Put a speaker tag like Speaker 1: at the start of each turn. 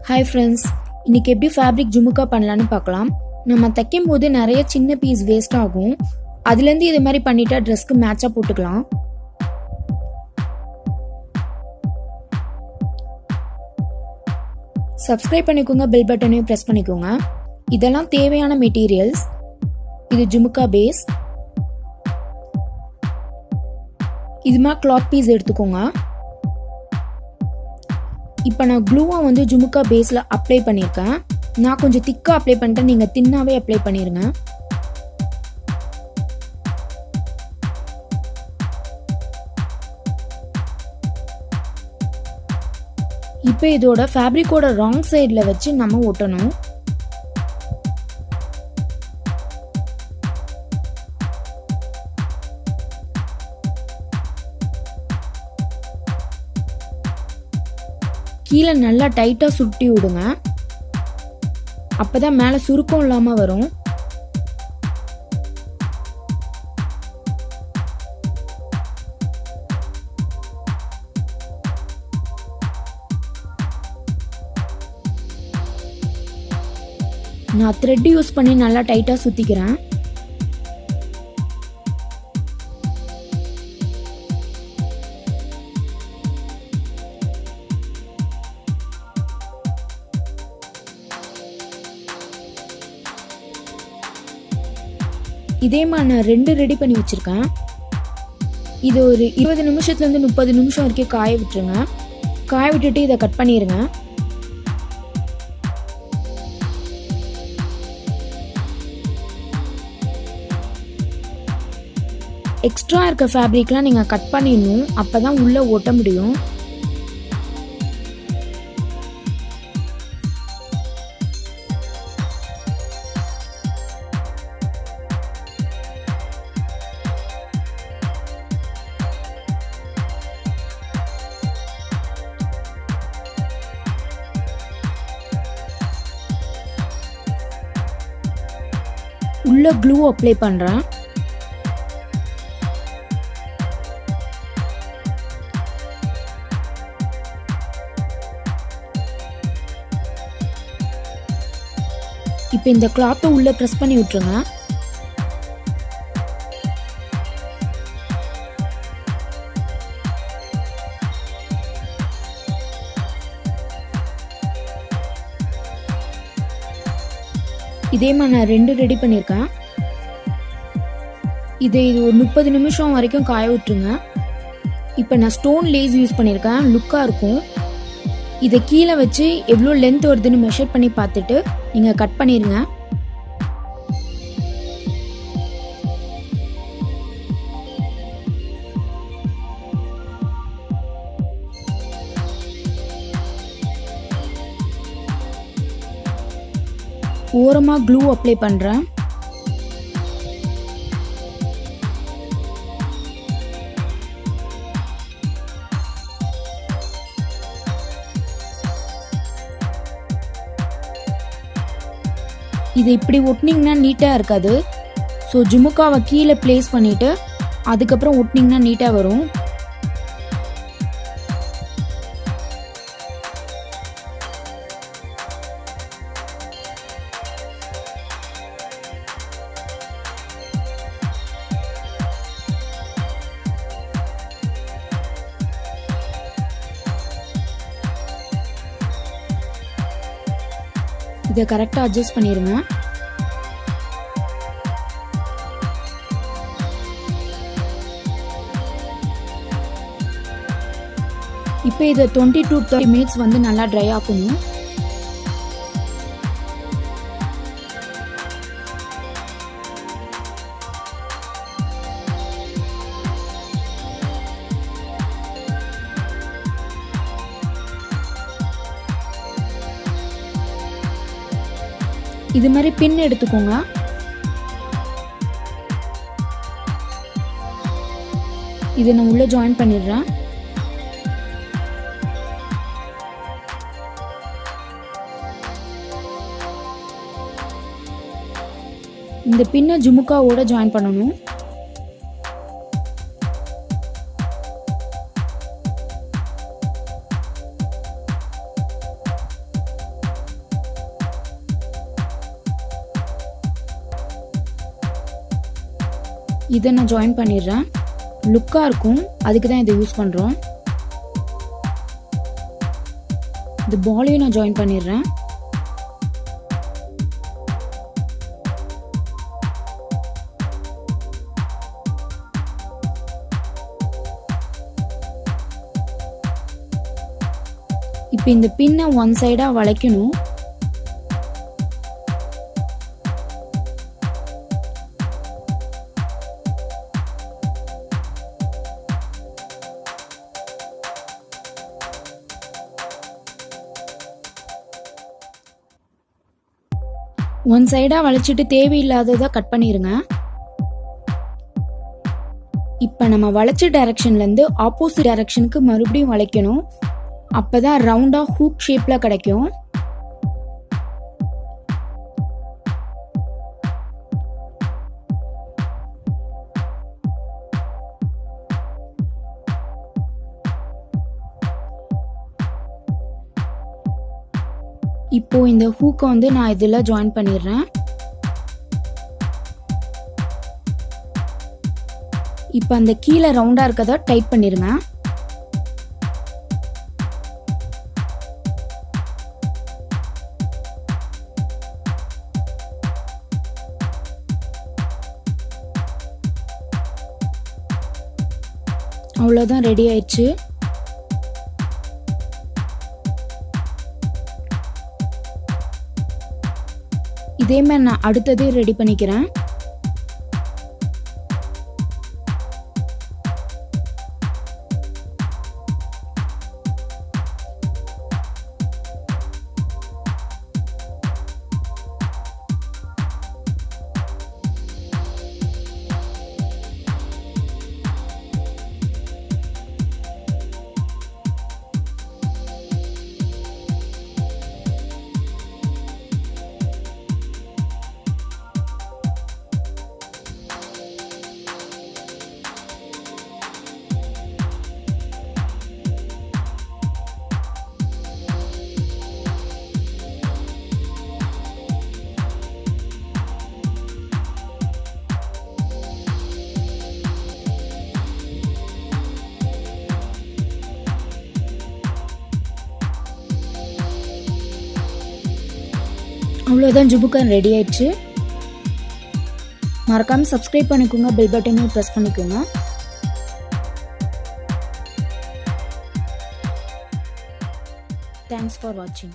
Speaker 1: Hi friends, இன்னைக்கு எப்படி fabric ஜுமுக்கா பண்ணலான்னு பார்க்கலாம். நம்ம தைக்கும் போது நிறைய சின்ன பீஸ் வேஸ்ட் ஆகும். அதுலேருந்து இது மாதிரி பண்ணிட்டா ட்ரெஸ்க்கு மேட்சாக போட்டுக்கலாம். சப்ஸ்கிரைப் பண்ணிக்கோங்க, பெல் பட்டனையும் ப்ரெஸ் பண்ணிக்கோங்க. இதெல்லாம் தேவையான மெட்டீரியல்ஸ். இது ஜுமுக்கா பேஸ். இது மாதிரி கிளாத் பீஸ் எடுத்துக்கோங்க. இப்போ நான் க்ளூவாக வந்து ஜுமுக்கா பேஸில் அப்ளை பண்ணியிருக்கேன். நான் கொஞ்சம் திக்காக அப்ளை பண்ணிட்டேன், நீங்கள் தின்னாவே அப்ளை பண்ணிடுங்க. இப்போ இதோட ஃபேப்ரிக்கோட ராங் சைடில் வச்சு நம்ம ஒட்டணும். கீழே நல்லா டைட்டாக சுருட்டி விடுங்க. அப்போதான் மேலே சுருக்கம் இல்லாமல் வரும். நான் த்ரெட் யூஸ் பண்ணி நல்லா டைட்டாக சுற்றிக்கிறேன். இதே மாதிரி நான் 2 ரெடி பண்ணி வச்சுருக்கேன். இது ஒரு 20 நிமிஷத்துலேருந்து 30 நிமிஷம் வரைக்கும் காய விட்டுருங்க. காய விட்டுட்டு இதை கட் பண்ணிடுங்க. எக்ஸ்ட்ரா இருக்க ஃபேப்ரிக்லாம் நீங்கள் கட் பண்ணிடணும், அப்போ தான் உள்ளே ஒட்ட முடியும். உள்ள க்ளூ அப்ளை பண்ணுறேன். இப்போ இந்த கிளாத்தை உள்ள ப்ரெஸ் பண்ணி விட்டுருங்க. இதே மாதிரி நான் 2 ரெடி பண்ணியிருக்கேன். இது ஒரு 30 நிமிஷம் வரைக்கும் காய விட்டுருங்க. இப்போ நான் ஸ்டோன் லேஸ் யூஸ் பண்ணியிருக்கேன், லுக்காக இருக்கும். இதை கீழே வச்சு எவ்வளோ லென்த் வருதுன்னு மெஷர் பண்ணி பார்த்துட்டு நீங்கள் கட் பண்ணிடுங்க. ஓரமாக க்ளூ அப்ளை பண்ணுறேன். இது இப்படி ஒட்டினீங்கன்னா நீட்டாக இருக்காது. ஸோ ஜுமுக்காவை கீழே ப்ளேஸ் பண்ணிவிட்டு அதுக்கப்புறம் ஒட்டினீங்கன்னா நீட்டாக வரும். இதை கரெக்டாக அட்ஜஸ்ட் பண்ணிடுங்க. இப்போ இதை 20 to 30 மினிட்ஸ் வந்து நல்லா ட்ரை ஆக்கணும். இது மாதிரி பின் எடுத்துக்கோங்க. இதை நான் உள்ள ஜாயின் பண்ணிடுறேன். இந்த பின்னை ஜுமுக்காவோட ஜாயின் பண்ணணும். இதை நான் ஜாயின் பண்ணிடுறேன். லுக்காக இருக்கும், அதுக்கு தான் இதை யூஸ் பண்ணுறோம். இந்த பாலையும் நான் ஜாயின் பண்ணிடுறேன். இப்போ இந்த பின்னை ஒன் சைடாக வளைக்கணும். ஒன் சைடாக வளைச்சிட்டு தேவையில்லாததை கட் பண்ணிடுங்க. இப்போ நம்ம வளைச்ச டைரக்ஷன்லேருந்து ஆப்போசிட் டைரக்ஷனுக்கு மறுபடியும் வளைக்கணும். அப்போ தான் ரவுண்டாக ஹூக் ஷேப்பில் கிடைக்கும். இப்போ இந்த ஹூக்கை வந்து நான் இதில் ஜாயின் பண்ணிடுறேன். இப்போ அந்த கீழே ரவுண்டாக இருக்கதை டைட் பண்ணிடுங்க. அவ்வளோதான், ரெடி ஆயிடுச்சு. இதே மாதிரி நான் அடுத்ததே ரெடி பண்ணிக்கிறேன். அவ்வளோதான், ஜுபுக்கான் ரெடி ஆயிடுச்சு. மறக்காமல் சப்ஸ்கிரைப் பண்ணிக்கோங்க, பெல் பட்டனையும் ப்ரெஸ் பண்ணிக்கோங்க. தேங்க்ஸ் ஃபார் வாட்சிங்.